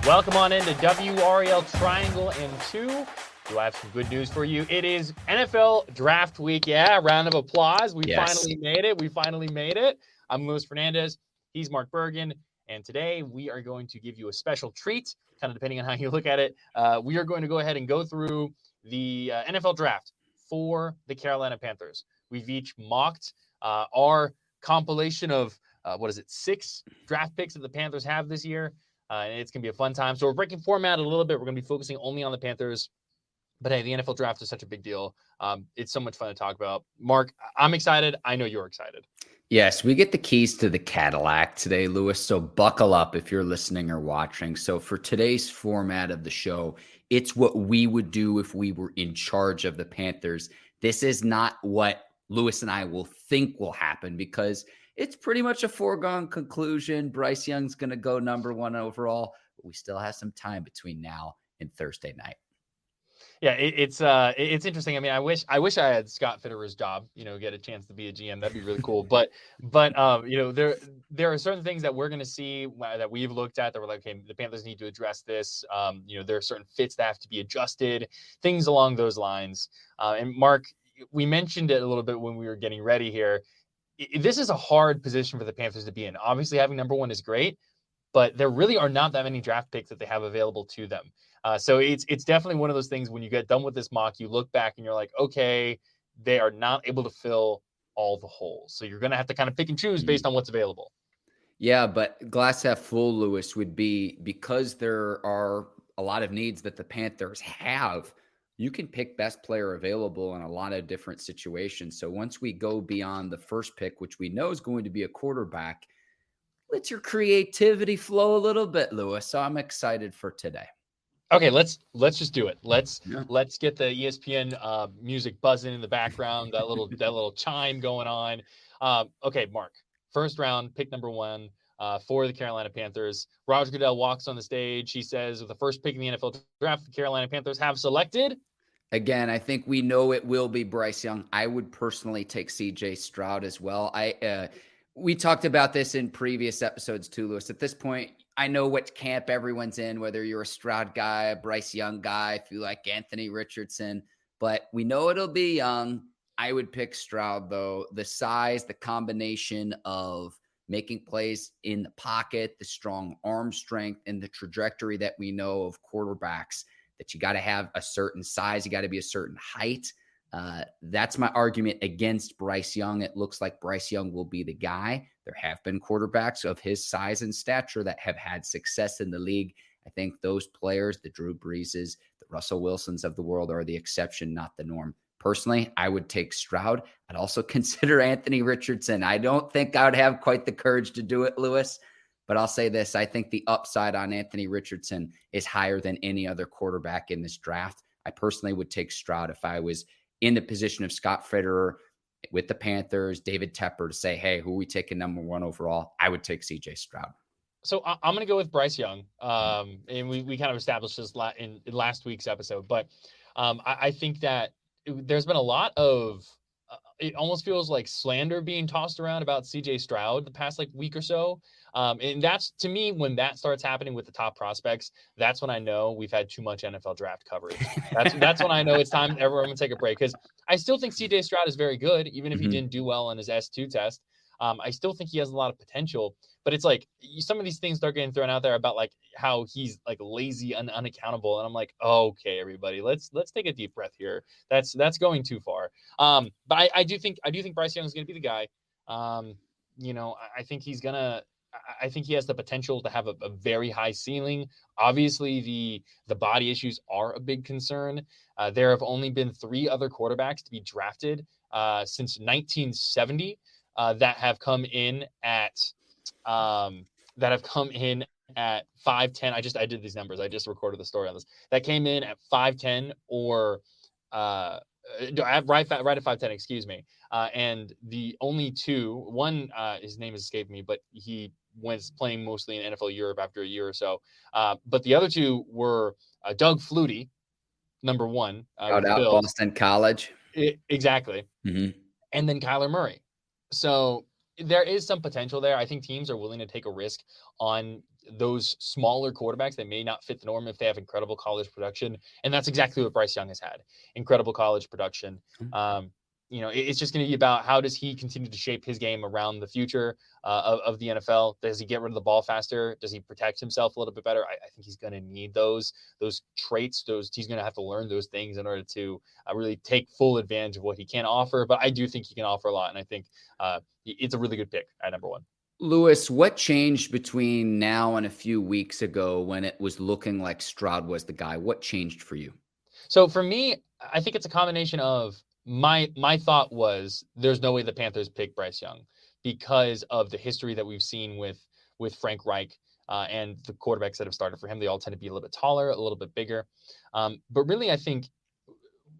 Welcome on into WRAL Triangle and Two. Do I have some good news for you? It is NFL Draft Week. Yeah, round of applause. We finally made it. I'm Luis Fernandez. He's Mark Bergin. And today we are going to give you a special treat, kind of depending on how you look at it. We are going to go ahead and go through the NFL Draft for the Carolina Panthers. We've each mocked our compilation of, 6 draft picks that the Panthers have this year. And it's going to be a fun time. So we're breaking format a little bit. We're going to be focusing only on the Panthers. But hey, the NFL draft is such a big deal. It's so much fun to talk about. Mark, I'm excited. I know you're excited. Yes, we get the keys to the Cadillac today, Lewis. So buckle up if you're listening or watching. So for today's format of the show, it's what we would do if we were in charge of the Panthers. This is not what Lewis and I will think will happen because it's pretty much a foregone conclusion. Bryce Young's going to go number 1 overall, but we still have some time between now and Thursday night. Yeah, it's interesting. I mean, I wish I had Scott Fitterer's job, get a chance to be a GM. That'd be really cool. But there are certain things that we're going to see that we've looked at that we're like, okay, the Panthers need to address this. There are certain fits that have to be adjusted, things along those lines. And Mark, we mentioned it a little bit when we were getting ready here. This is a hard position for the Panthers to be in. Obviously, having number 1 is great, but there really are not that many draft picks that they have available to them. So it's definitely one of those things when you get done with this mock, you look back and you're like, okay, they are not able to fill all the holes. So you're going to have to kind of pick and choose based on what's available. Yeah, but glass half full, Lewis, would be because there are a lot of needs that the Panthers have. You can pick best player available in a lot of different situations. So once we go beyond the first pick, which we know is going to be a quarterback, let your creativity flow a little bit, Lewis. So I'm excited for today. Okay, let's just do it. Let's get the ESPN music buzzing in the background, that little chime going on. Okay, Mark, first round, pick number 1 for the Carolina Panthers. Roger Goodell walks on the stage. He says, with the first pick in the NFL draft, the Carolina Panthers have selected. Again, I think we know it will be Bryce Young. I would personally take CJ Stroud as well. We talked about this in previous episodes too, Lewis. At this point, I know what camp everyone's in, whether you're a Stroud guy, a Bryce Young guy, if you like Anthony Richardson, but we know it'll be Young. I would pick Stroud, though. The size, the combination of making plays in the pocket, the strong arm strength, and the trajectory that we know of quarterbacks, that you got to have a certain size, you got to be a certain height. That's my argument against Bryce Young. It looks like Bryce Young will be the guy. There have been quarterbacks of his size and stature that have had success in the league. I think those players, the Drew Breeses, the Russell Wilsons of the world, are the exception, not the norm. Personally, I would take Stroud. I'd also consider Anthony Richardson. I don't think I would have quite the courage to do it, Lewis. But I'll say this, I think the upside on Anthony Richardson is higher than any other quarterback in this draft. I personally would take Stroud if I was in the position of Scott Fitterer with the Panthers, David Tepper, to say, hey, who are we taking number 1 overall? I would take CJ Stroud. So I'm going to go with Bryce Young. And we kind of established this in last week's episode. But I think that there's been a lot of it almost feels like slander being tossed around about CJ Stroud the past week or so. And that's, to me, when that starts happening with the top prospects, that's when I know we've had too much NFL draft coverage. That's when I know it's time everyone to take a break, because I still think CJ Stroud is very good, even if he didn't do well on his S2 test. I still think he has a lot of potential, but it's like some of these things start getting thrown out there about how he's lazy and unaccountable. And I'm like, okay, everybody, let's take a deep breath here. That's going too far. But I do think Bryce Young is going to be the guy. I think I think he has the potential to have a very high ceiling. Obviously, the body issues are a big concern. There have only been 3 other quarterbacks to be drafted since 1970 that have come in at 5'10". I did these numbers. I just recorded the story on this. That came in at 5'10" or right at 5'10", excuse me. And the only 2, one, his name has escaped me, but he was playing mostly in NFL Europe after a year or so. But the other 2 were Doug Flutie, number 1. Out Boston College. Exactly. Mm-hmm. And then Kyler Murray. So there is some potential there. I think teams are willing to take a risk on those smaller quarterbacks that may not fit the norm if they have incredible college production. And that's exactly what Bryce Young has had. Incredible college production. It's just going to be about how does he continue to shape his game around the future of the NFL? Does he get rid of the ball faster? Does he protect himself a little bit better? I think he's going to need those traits. He's going to have to learn those things in order to really take full advantage of what he can offer. But I do think he can offer a lot. And I think it's a really good pick at number 1. Lewis, what changed between now and a few weeks ago when it was looking like Stroud was the guy? What changed for you? So for me, I think it's a combination of my thought was there's no way the Panthers pick Bryce Young because of the history that we've seen with Frank Reich and the quarterbacks that have started for him. They all tend to be a little bit taller, a little bit bigger. But really, I think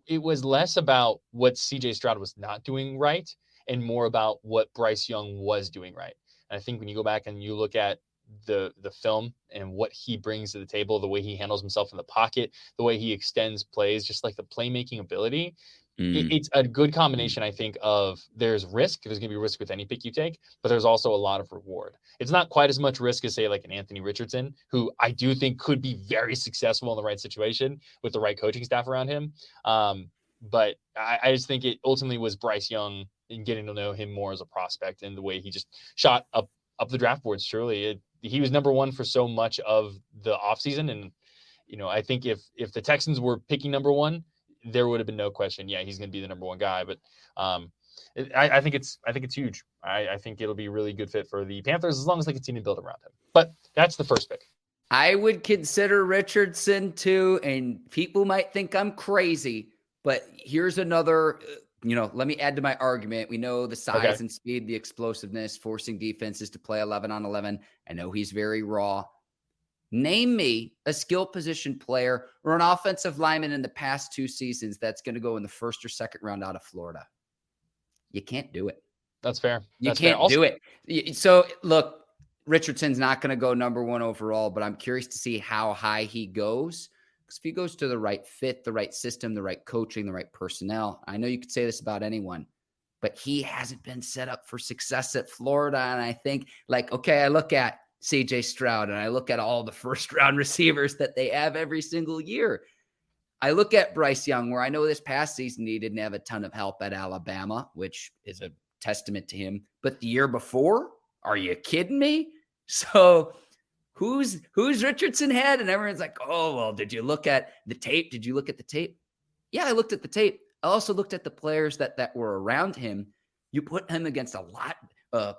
it was less about what CJ Stroud was not doing right and more about what Bryce Young was doing right. And I think when you go back and you look at the film and what he brings to the table, the way he handles himself in the pocket, the way he extends plays, just like the playmaking ability, it's a good combination, I think, of there's risk. There's going to be risk with any pick you take, but there's also a lot of reward. It's not quite as much risk as, say, like an Anthony Richardson, who I do think could be very successful in the right situation with the right coaching staff around him. But I just think it ultimately was Bryce Young and getting to know him more as a prospect and the way he just shot up the draft boards. Truly, he was number 1 for so much of the offseason. And, I think if the Texans were picking number 1, there would have been no question. Yeah, he's going to be the number 1 guy. But I think it's huge. I think it'll be a really good fit for the Panthers as long as they continue to build around him. But that's the first pick. I would consider Richardson too, and people might think I'm crazy, but here's another, let me add to my argument. We know the size and speed, the explosiveness, forcing defenses to play 11 on 11. I know he's very raw. Name me a skill position player or an offensive lineman in the past 2 seasons that's going to go in the first or second round out of Florida. You can't do it. That's fair. You can't do it. So look, Richardson's not going to go number 1 overall, but I'm curious to see how high he goes. Because if he goes to the right fit, the right system, the right coaching, the right personnel, I know you could say this about anyone, but he hasn't been set up for success at Florida. And I think I look at CJ Stroud and I look at all the first round receivers that they have every single year. I look at Bryce Young, where I know this past season he didn't have a ton of help at Alabama, which is a testament to him. But the year before, are you kidding me? So who's Richardson had? And everyone's like, oh, well, did you look at the tape? Did you look at the tape? Yeah, I looked at the tape. I also looked at the players that were around him. You put him against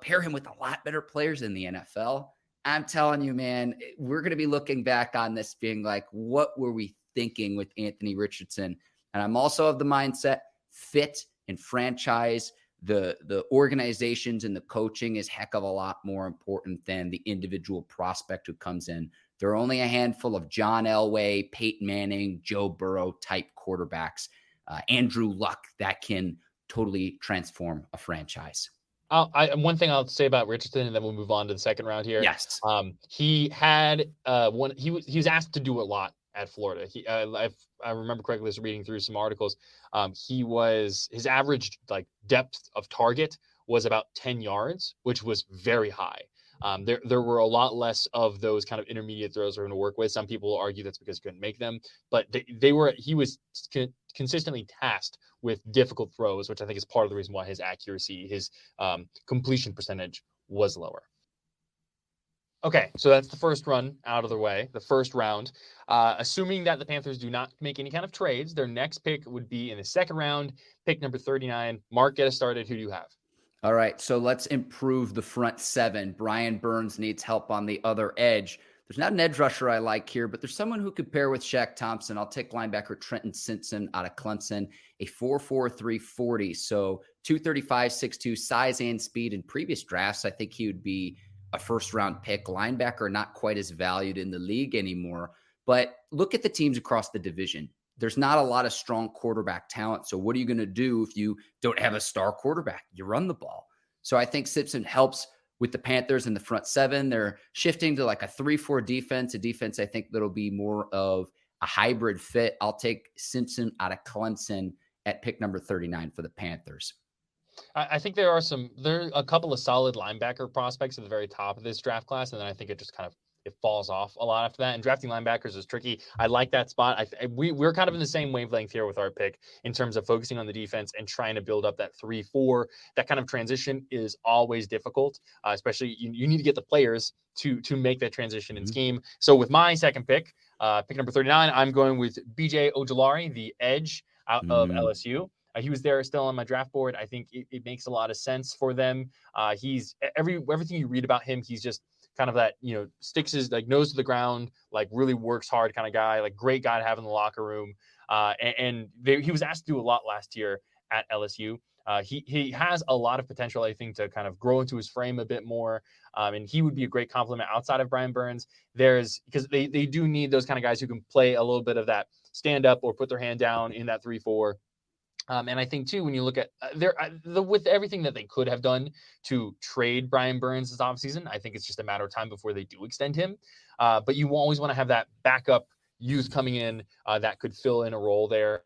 pair him with a lot better players in the NFL. I'm telling you, man, we're going to be looking back on this being like, what were we thinking with Anthony Richardson? And I'm also of the mindset, fit and franchise, the organizations and the coaching is heck of a lot more important than the individual prospect who comes in. There are only a handful of John Elway, Peyton Manning, Joe Burrow type quarterbacks, Andrew Luck, that can totally transform a franchise. One thing I'll say about Richardson, and then we'll move on to the second round here. Yes. He had he was asked to do a lot at Florida. If I remember correctly, just reading through some articles, his average depth of target was about 10 yards, which was very high. There were a lot less of those kind of intermediate throws we're going to work with. Some people argue that's because he couldn't make them, but he was consistently tasked with difficult throws, which I think is part of the reason why his accuracy, his completion percentage was lower. Okay, so that's the first run out of the way, the first round. Assuming that the Panthers do not make any kind of trades, their next pick would be in the second round, pick number 39. Mark, get us started. Who do you have? All right, so let's improve the front 7. Brian Burns needs help on the other edge. There's not an edge rusher I like here, but there's someone who could pair with Shaq Thompson. I'll take linebacker Trenton Simpson out of Clemson, a 4.4 340. So 235, 6'2", size and speed. In previous drafts, I think he would be a first-round pick. Linebacker not quite as valued in the league anymore. But look at the teams across the division. There's not a lot of strong quarterback talent. So what are you going to do if you don't have a star quarterback? You run the ball. So I think Simpson helps with the Panthers in the front 7. They're shifting to like a 3-4 defense, a defense I think that'll be more of a hybrid fit. I'll take Simpson out of Clemson at pick number 39 for the Panthers. I think there are a couple of solid linebacker prospects at the very top of this draft class, and then I think it just kind of it falls off a lot after that. And drafting linebackers is tricky. I like that spot. We're kind of in the same wavelength here with our pick in terms of focusing on the defense and trying to build up that 3-4. That kind of transition is always difficult, especially you need to get the players to make that transition in scheme. So with my second pick, pick number 39, I'm going with BJ Ojulari, the edge out of LSU. He was there still on my draft board. I think it makes a lot of sense for them. He's everything you read about him. He's just kind of that, sticks his like nose to the ground, like really works hard kind of guy, like great guy to have in the locker room. He was asked to do a lot last year at LSU. He has a lot of potential, I think, to kind of grow into his frame a bit more. And he would be a great complement outside of Brian Burns. Because they do need those kind of guys who can play a little bit of that stand up or put their hand down in that 3-4. And I think, too, when you look at with everything that they could have done to trade Brian Burns this offseason, I think it's just a matter of time before they do extend him. But you always want to have that backup youth coming in that could fill in a role there.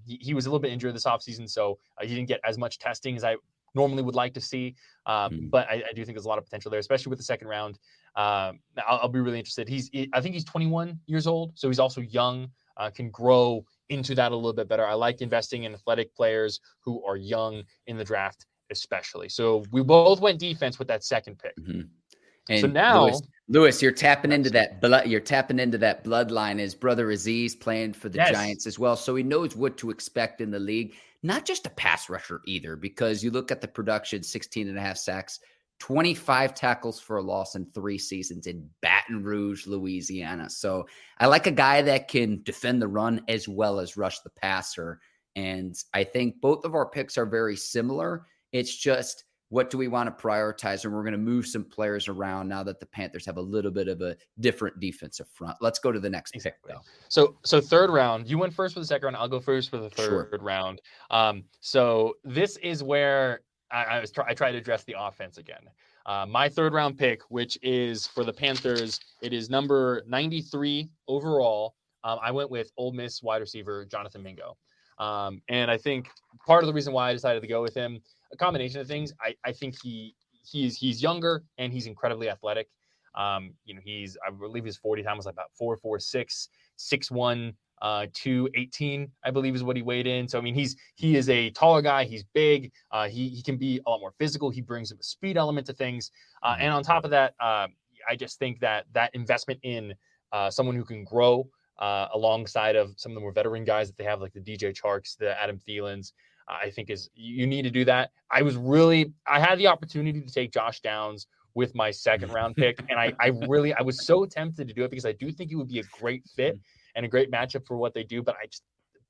He was a little bit injured this offseason, so he didn't get as much testing as I normally would like to see. But I do think there's a lot of potential there, especially with the second round. I'll be really interested. I think he's 21 years old, so he's also young, can grow into that a little bit better. I like investing in athletic players who are young in the draft, especially. So we both went defense with that second pick. And so now, Lewis, you're tapping into that blood. You're tapping into that bloodline. His brother Aziz playing for the Giants as well, so he knows what to expect in the league. Not just a pass rusher either, because you look at the production: 16.5 sacks, 25 tackles for a loss in 3 seasons in Baton Rouge, Louisiana. So I like a guy that can defend the run as well as rush the passer. And I think both of our picks are very similar. It's just, what do we want to prioritize? And we're going to move some players around now that the Panthers have a little bit of a different defensive front. Let's go to the next pick, though. So third round, you went first for the second round. I'll go first for the third round. So this is where I try to address the offense again. My third round pick, which is for the Panthers, it is number 93 overall. I went with Ole Miss wide receiver Jonathan Mingo. And I think part of the reason why I decided to go with him, a combination of things. I think he's younger and he's incredibly athletic. I believe his 40 time was like about 4.46, 6'1", 218, I believe is what he weighed in. So, I mean, he is a taller guy. He's big. He can be a lot more physical. He brings a speed element to things. And on top of that, I just think that investment in someone who can grow alongside of some of the more veteran guys that they have, like the DJ Charks, the Adam Thielens, I think you need to do that. I had the opportunity to take Josh Downs with my second round pick. And I was so tempted to do it because I do think it would be a great fit and a great matchup for what they do. But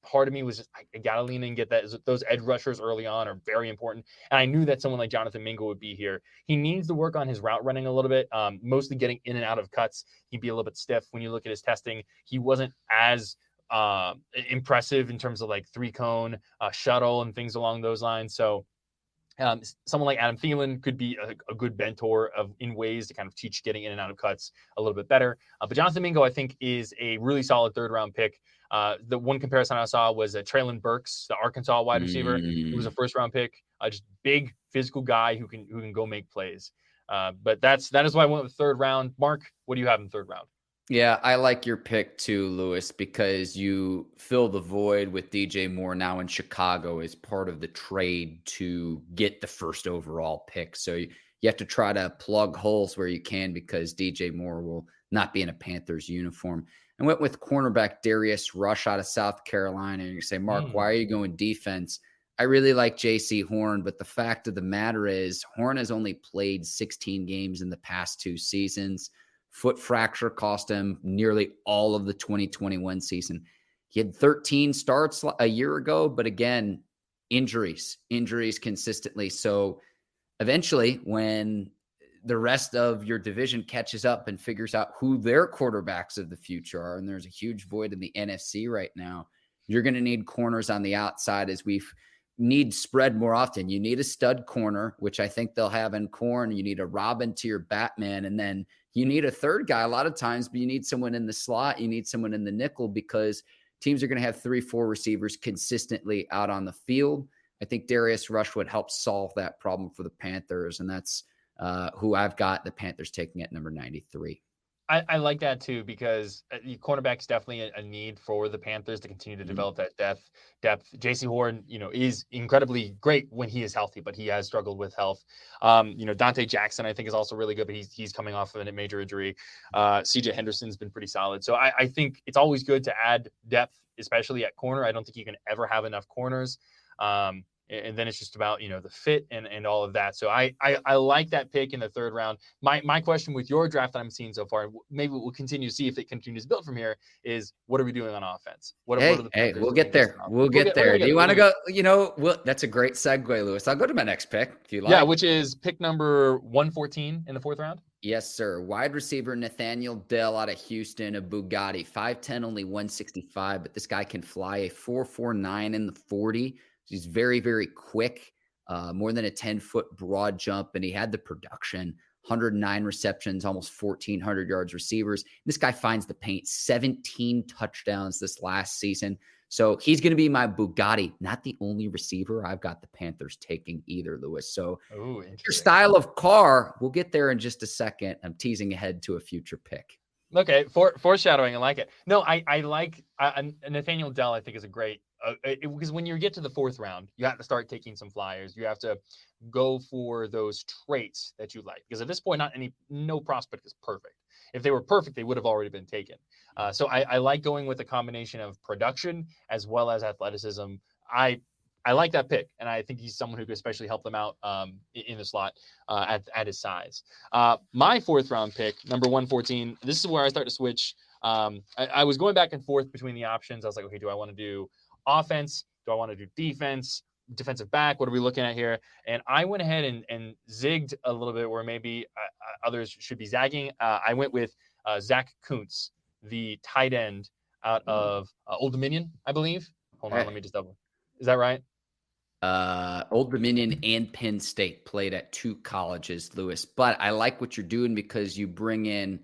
part of me was just, I got to lean in and get those edge rushers early on are very important. And I knew that someone like Jonathan Mingo would be here. He needs to work on his route running a little bit, mostly getting in and out of cuts. He'd be a little bit stiff when you look at his testing. He wasn't as impressive in terms of like 3-cone shuttle and things along those lines. So someone like Adam Thielen could be a good mentor in ways to kind of teach getting in and out of cuts a little bit better. But Jonathan Mingo, I think, is a really solid third round pick. The one comparison I saw was Traylon Burks, the Arkansas wide receiver. He was a first round pick, just big physical guy who can go make plays. But that is why I went with third round. Mark, what do you have in third round? Yeah, I like your pick too, Lewis, because you fill the void with DJ Moore now in Chicago as part of the trade to get the first overall pick. So you have to try to plug holes where you can because DJ Moore will not be in a Panthers uniform. I went with cornerback Darius Rush out of South Carolina. And you say, Mark, why are you going defense? I really like J.C. Horn, but the fact of the matter is Horn has only played 16 games in the past 2 seasons. Foot fracture cost him nearly all of the 2021 season. He had 13 starts a year ago, but again, injuries consistently. So eventually when the rest of your division catches up and figures out who their quarterbacks of the future are, and there's a huge void in the NFC right now, you're going to need corners on the outside as we need spread more often. You need a stud corner, which I think they'll have in Corn. You need a Robin to your Batman, and then you need a third guy a lot of times, but you need someone in the slot. You need someone in the nickel because teams are going to have 3-4 receivers consistently out on the field. I think Darius Rushwood helps solve that problem for the Panthers, and that's who I've got the Panthers taking at number 93. I like that too, because the cornerback is definitely a need for the Panthers to continue to develop that depth. JC Horn, is incredibly great when he is healthy, but he has struggled with health. Dante Jackson, I think, is also really good, but he's coming off of a major injury. CJ Henderson's been pretty solid. So I think it's always good to add depth, especially at corner. I don't think you can ever have enough corners. And then it's just about, the fit and all of that. So I like that pick in the third round. My question with your draft that I'm seeing so far, maybe we'll continue to see if it continues to build from here, is what are we doing on offense? What are the Panthers we'll doing get there. We'll get there. Do you want to go? That's a great segue, Lewis. I'll go to my next pick if you like. Yeah, which is pick number 114 in the fourth round. Yes, sir. Wide receiver Nathaniel Dell out of Houston, a Bugatti, 5'10", only 165, but this guy can fly a 4.49 in the 40. He's very, very quick, more than a 10-foot broad jump, and he had the production, 109 receptions, almost 1,400 yards receivers. This guy finds the paint, 17 touchdowns this last season. So he's going to be my Bugatti, not the only receiver I've got the Panthers taking either, Lewis. So your style of car, we'll get there in just a second. I'm teasing ahead to a future pick. Okay, foreshadowing, I like it. No, I like Nathaniel Dell, I think, is a great because when you get to the fourth round, you have to start taking some flyers. You have to go for those traits that you like, because at this point, no prospect is perfect. If they were perfect, they would have already been taken. So I like going with a combination of production as well as athleticism. I like that pick, and I think he's someone who could especially help them out in the slot at his size. My fourth round pick, number 114, this is where I start to switch. I was going back and forth between the options. I was like, okay, do I want to do offense? Do I want to do defense? Defensive back? What are we looking at here? And I went ahead and zigged a little bit where maybe others should be zagging. I went with Zach Kuntz, the tight end out of Old Dominion, I believe. Hold on, let me just double. Is that right? Old Dominion and Penn State played at two colleges, Lewis. But I like what you're doing because you bring in,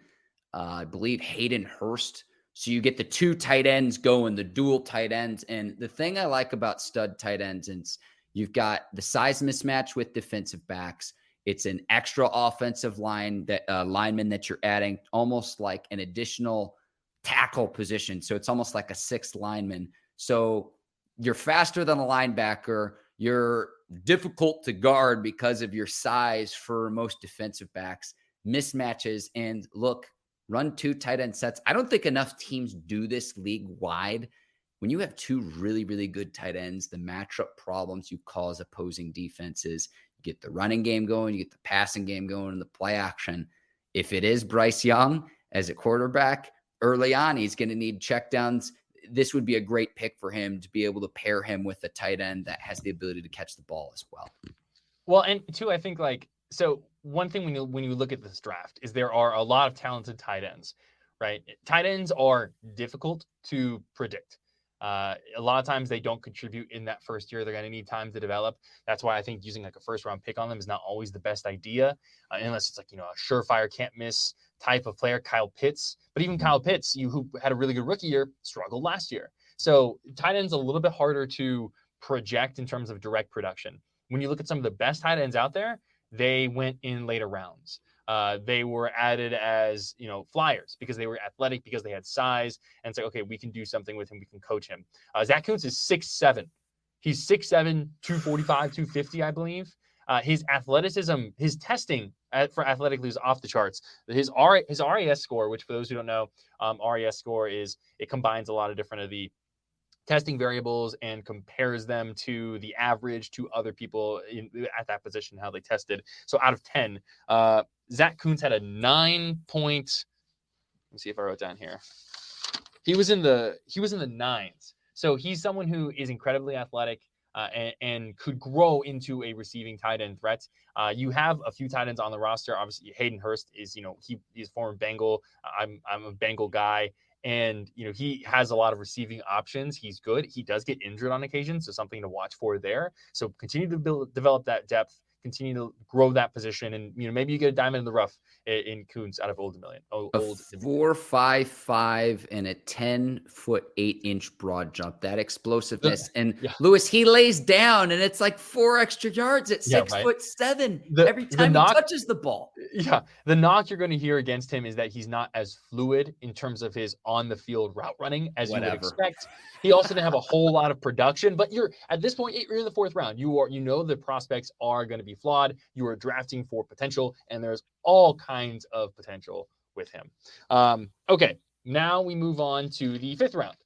I believe, Hayden Hurst. So you get the two tight ends going, the dual tight ends. And the thing I like about stud tight ends is you've got the size mismatch with defensive backs. It's an extra offensive lineman that you're adding, almost like an additional tackle position. So it's almost like a sixth lineman. So you're faster than a linebacker. You're difficult to guard because of your size for most defensive backs. Mismatches, and look, run two tight end sets. I don't think enough teams do this league wide. When you have two really, really good tight ends, the matchup problems you cause opposing defenses, you get the running game going, you get the passing game going, and the play action. If it is Bryce Young as a quarterback, early on, he's going to need checkdowns. This would be a great pick for him to be able to pair him with a tight end that has the ability to catch the ball as well. Well, and two, I think so one thing when you look at this draft is there are a lot of talented tight ends, right? Tight ends are difficult to predict. A lot of times they don't contribute in that first year. They're going to need time to develop. That's why I think using like a first round pick on them is not always the best idea, unless it's like, a surefire can't miss type of player, Kyle Pitts. But even Kyle Pitts, who had a really good rookie year, struggled last year. So tight ends a little bit harder to project in terms of direct production. When you look at some of the best tight ends out there, they went in later rounds. They were added as, flyers because they were athletic, because they had size. And it's like, okay, we can do something with him. We can coach him. Zach Kuntz is 6'7". He's 6'7", 245, 250, I believe. His athleticism, his testing for athletically is off the charts. His RAS score, which for those who don't know, RAS score it combines a lot of different of the testing variables and compares them to the average to other people at that position, how they tested. So out of 10, Zach Kuntz had a 9 point. Let me see if I wrote down here. He was in the nines. So he's someone who is incredibly athletic and could grow into a receiving tight end threat. You have a few tight ends on the roster. Obviously, Hayden Hurst is, he's former Bengal. I'm a Bengal guy. And, he has a lot of receiving options. He's good. He does get injured on occasion, so something to watch for there. So continue to develop that depth, continue to grow that position. And, maybe you get a diamond in the rough in Kuntz out of Old Dominion. A 4.55 and a 10-foot-8-inch broad jump. That explosiveness. And Yeah. Lewis, he lays down and it's like 4 extra yards at 6'7" every time he touches the ball. Yeah. The knock you're going to hear against him is that he's not as fluid in terms of his on the field route running as you would expect. He also didn't have a whole lot of production, but at this point, you're in the 4th round. The prospects are going to be flawed. You are drafting for potential, and there's all kinds of potential with him. Okay, now we move on to the 5th round.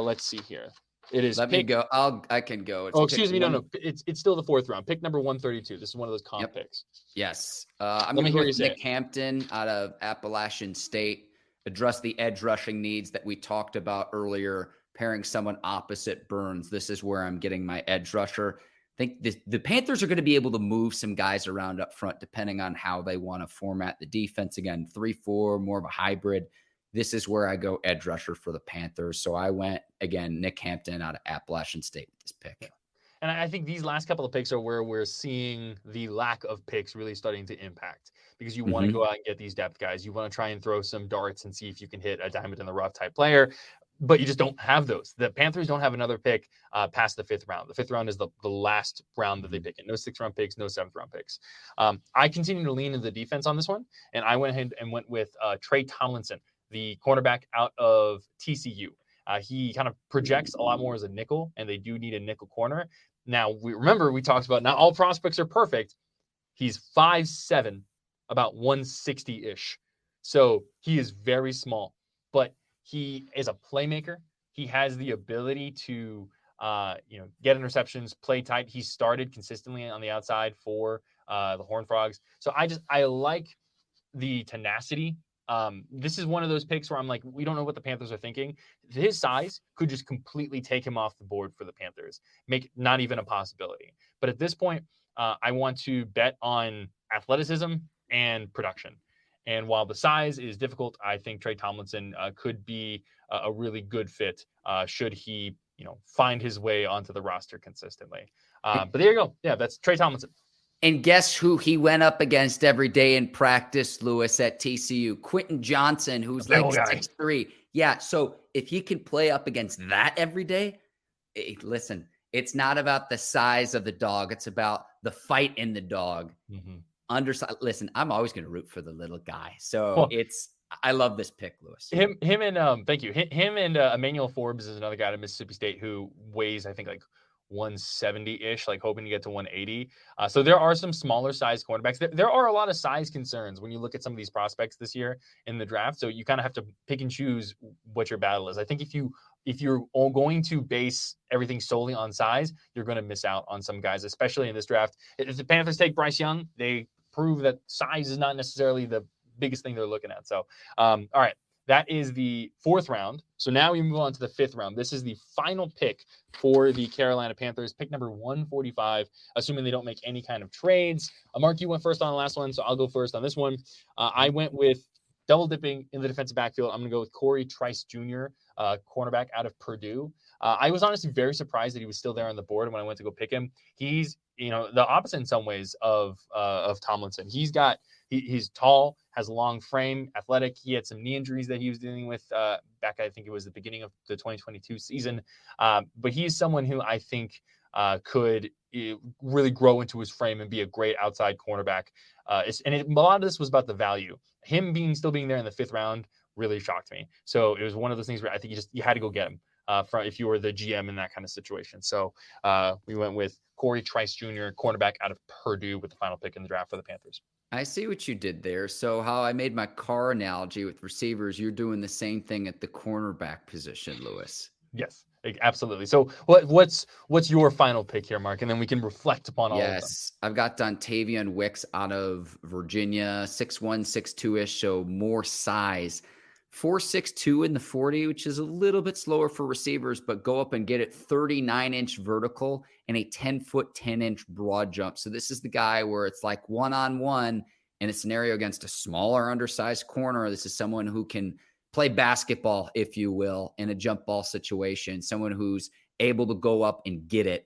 Let's see here. It is. Let me go. I can go. Excuse me. No. It's still the 4th round. Pick number 132. This is one of those comp picks. Yes. I'm going to go with Nick Hampton out of Appalachian State. Address the edge rushing needs that we talked about earlier. Pairing someone opposite Burns. This is where I'm getting my edge rusher. I think the Panthers are going to be able to move some guys around up front depending on how they want to format the defense. Again, 3-4, more of a hybrid. This is where I go edge rusher for the Panthers. So I went, again, Nick Hampton out of Appalachian State with this pick. Yeah. And I think these last couple of picks are where we're seeing the lack of picks really starting to impact, because you want to go out and get these depth guys. You want to try and throw some darts and see if you can hit a diamond in the rough type player, but you just don't have those. The Panthers don't have another pick past the 5th round. The 5th round is the last round that they pick in. No 6th round picks, no 7th round picks. I continue to lean into the defense on this one, and I went ahead and went with Trey Tomlinson, the cornerback out of TCU. He kind of projects a lot more as a nickel, and they do need a nickel corner. Now, we talked about not all prospects are perfect. He's 5'7", about 160-ish. So he is very small, but he is a playmaker. He has the ability to, get interceptions, play tight. He started consistently on the outside for the Horned Frogs. So I like the tenacity. This is one of those picks where I'm like, we don't know what the Panthers are thinking. His size could just completely take him off the board for the Panthers, make not even a possibility. But at this point, I want to bet on athleticism and production. And while the size is difficult, I think Trey Tomlinson could be a really good fit should he, find his way onto the roster consistently. But there you go. Yeah, that's Trey Tomlinson. And guess who he went up against every day in practice, Lewis, at TCU? Quentin Johnson, who's like 6'3". Yeah, so if he can play up against that every day, listen, it's not about the size of the dog. It's about the fight in the dog. Underside. Listen, I'm always going to root for the little guy. So I love this pick, Lewis. Him and thank you. Him and Emmanuel Forbes is another guy at Mississippi State who weighs, I think, like 170-ish, like hoping to get to 180. So there are some smaller size cornerbacks. There are a lot of size concerns when you look at some of these prospects this year in the draft. So you kind of have to pick and choose what your battle is. I think if you're all going to base everything solely on size, you're going to miss out on some guys, especially in this draft. If the Panthers take Bryce Young, they prove that size is not necessarily the biggest thing they're looking at. So, all right. That is the 4th round. So now we move on to the 5th round. This is the final pick for the Carolina Panthers, pick number 145, assuming they don't make any kind of trades. Mark, you went first on the last one, so I'll go first on this one. I went with double dipping in the defensive backfield. I'm going to go with Corey Trice Jr., cornerback out of Purdue. I was honestly very surprised that he was still there on the board when I went to go pick him. He's, the opposite in some ways of Tomlinson. He's tall, has a long frame, athletic. He had some knee injuries that he was dealing with back, I think it was the beginning of the 2022 season. But he's someone who I think could really grow into his frame and be a great outside cornerback. A lot of this was about the value. Him still being there in the 5th round really shocked me. So it was one of those things where I think you had to go get him if you were the GM in that kind of situation. So we went with Corey Trice Jr., cornerback out of Purdue, with the final pick in the draft for the Panthers. I see what you did there. So how I made my car analogy with receivers, you're doing the same thing at the cornerback position, Lewis. Yes, absolutely. So what's your final pick here, Mark? And then we can reflect upon all of them. Yes, I've got Dontavian Wicks out of Virginia, 6'1", 6'2"-ish, so more size. 4.62 in the 40, which is a little bit slower for receivers, but go up and get it 39-inch vertical and a 10-foot, 10-inch broad jump. So this is the guy where it's like one-on-one in a scenario against a smaller, undersized corner. This is someone who can play basketball, if you will, in a jump ball situation, someone who's able to go up and get it.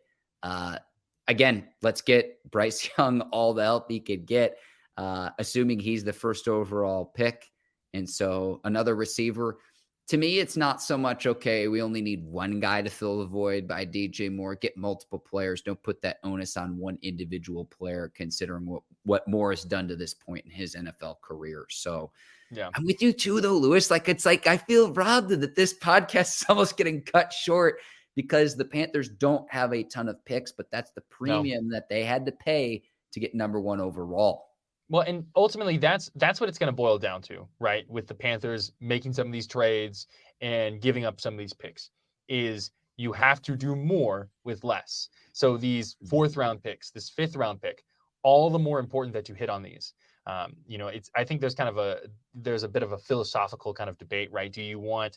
again, let's get Bryce Young all the help he could get, assuming he's the first overall pick. And so another receiver. To me, it's not so much, okay, we only need one guy to fill the void by DJ Moore. Get multiple players. Don't put that onus on one individual player, considering what Moore has done to this point in his NFL career. So Yeah. I'm with you too, though, Lewis. It's like I feel robbed that this podcast is almost getting cut short because the Panthers don't have a ton of picks, but that's the premium that they had to pay to get number 1 overall. Well, and ultimately that's what it's going to boil down to, right? With the Panthers making some of these trades and giving up some of these picks, is you have to do more with less. So these 4th round picks, this 5th round pick, all the more important that you hit on these. I think there's a bit of a philosophical kind of debate, right? Do you want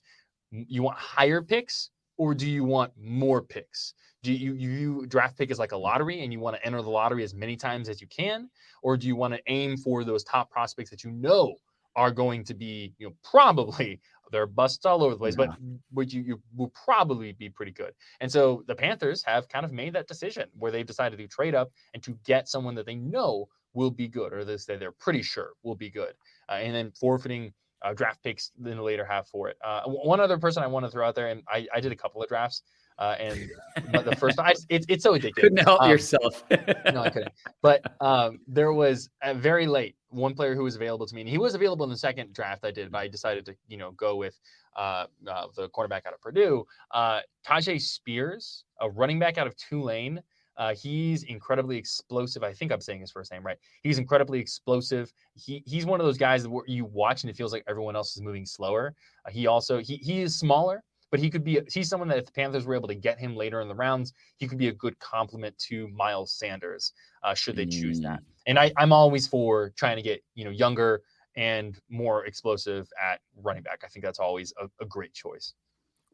higher picks, or do you want more picks? Do you draft pick as like a lottery and you want to enter the lottery as many times as you can? Or do you want to aim for those top prospects that are going to be, probably, there are busts all over the place, but you will probably be pretty good. And so the Panthers have kind of made that decision where they've decided to trade up and to get someone that they know will be good, or they're pretty sure will be good, and then forfeiting draft picks in the later half for it. One other person I want to throw out there, and I did a couple of drafts, and the first one, it's so addictive. Couldn't help yourself. No, I couldn't. But there was very late one player who was available to me, and he was available in the second draft I did, but I decided to go with the cornerback out of Purdue, Tajay Spears, a running back out of Tulane. He's incredibly explosive. I think I'm saying his first name right. He's incredibly explosive. He's one of those guys where you watch and it feels like everyone else is moving slower. He is smaller, but he's someone that if the Panthers were able to get him later in the rounds, he could be a good complement to Miles Sanders, should they choose that. And I'm always for trying to get younger and more explosive at running back. I think that's always a great choice.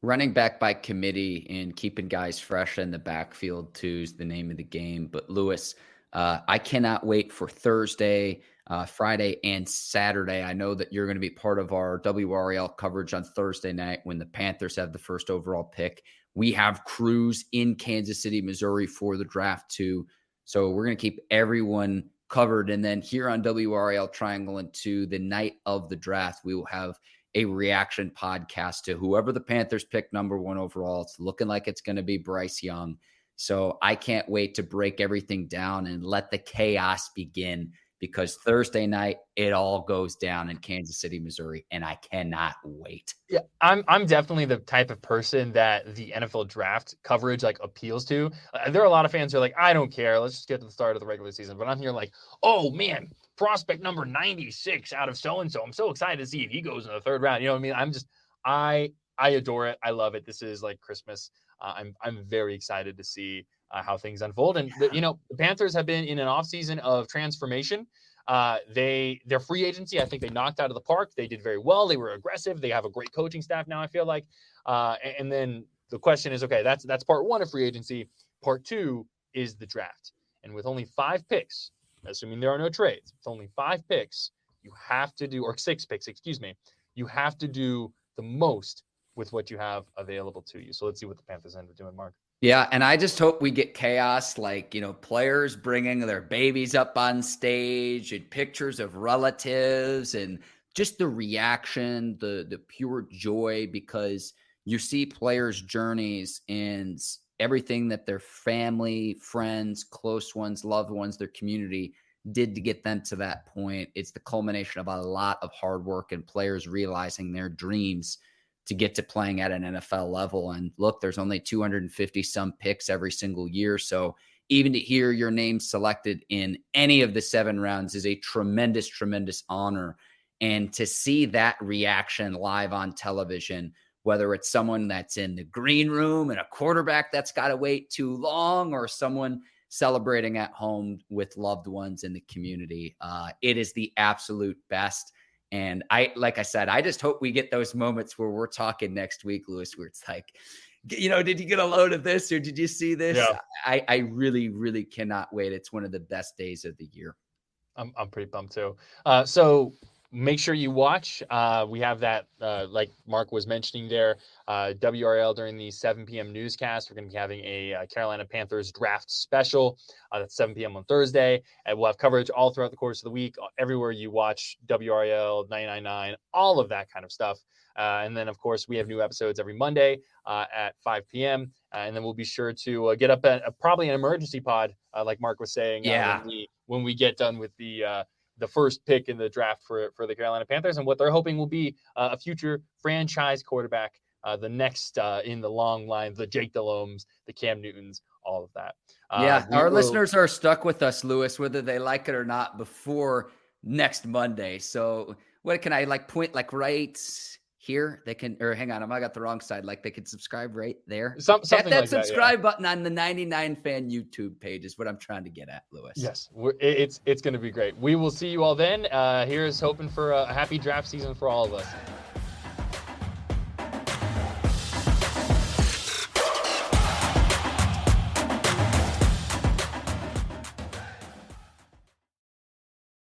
Running back by committee and keeping guys fresh in the backfield too is the name of the game. But Lewis, I cannot wait for Thursday, Friday, and Saturday. I know that you're going to be part of our WRAL coverage on Thursday night when the Panthers have the first overall pick. We have crews in Kansas City, Missouri for the draft too. So we're going to keep everyone covered. And then here on WRAL Triangle and Two, the night of the draft, we will have a reaction podcast to whoever the Panthers pick number 1 overall. It's looking like it's going to be Bryce Young. So I can't wait to break everything down and let the chaos begin, because Thursday night, it all goes down in Kansas City, Missouri, and I cannot wait. Yeah, I'm definitely the type of person that the NFL draft coverage appeals to. There are a lot of fans who are like, I don't care. Let's just get to the start of the regular season. But I'm here like, oh man, prospect number 96 out of so-and-so. I'm so excited to see if he goes in the 3rd round. You know what I mean? I adore it. I love it. This is like Christmas. I'm very excited to see how things unfold. And the Panthers have been in an offseason of transformation. Their free agency, I think they knocked out of the park. They did very well. They were aggressive. They have a great coaching staff now, I feel like. And then the question is, okay, that's part 1 of free agency. Part 2 is the draft. And with only 5 picks, assuming there are no trades, with only 5 picks, you have to do, or 6 picks, you have to do the most with what you have available to you. So let's see what the Panthers end up doing, Mark. Yeah, and I just hope we get chaos, players bringing their babies up on stage and pictures of relatives and just the reaction, the pure joy, because you see players' journeys and everything that their family, friends, close ones, loved ones, their community did to get them to that point. It's the culmination of a lot of hard work and players realizing their dreams to get to playing at an NFL level. And look, there's only 250 some picks every single year. So even to hear your name selected in any of the 7 rounds is a tremendous, tremendous honor. And to see that reaction live on television, whether it's someone that's in the green room and a quarterback that's got to wait too long, or someone celebrating at home with loved ones in the community, it is the absolute best. And like I said, I just hope we get those moments where we're talking next week, Lewis, where it's like, did you get a load of this, or did you see this? Yeah. I really, really cannot wait. It's one of the best days of the year. I'm pretty pumped too. So make sure you watch. We have that, like Mark was mentioning there, WRL during the 7 p.m. newscast. We're going to be having a Carolina Panthers draft special. That's 7 p.m. on Thursday. And we'll have coverage all throughout the course of the week, everywhere you watch WRL, 999, all of that kind of stuff. And then, of course, we have new episodes every Monday at 5 p.m. And then we'll be sure to get up probably an emergency pod, like Mark was saying, when we get done with the first pick in the draft for the Carolina Panthers, and what they're hoping will be a future franchise quarterback, the next in the long line, the Jake Delomes, the Cam Newtons, all of that. Listeners are stuck with us, Lewis, whether they like it or not, before next Monday. So what can I point right here? They can, or hang on, I got the wrong side. Like they can subscribe right there. Something that like subscribe button on the 99 Fan YouTube page is what I'm trying to get at, Lewis. Yes, it's going to be great. We will see you all then. Here's hoping for a happy draft season for all of us.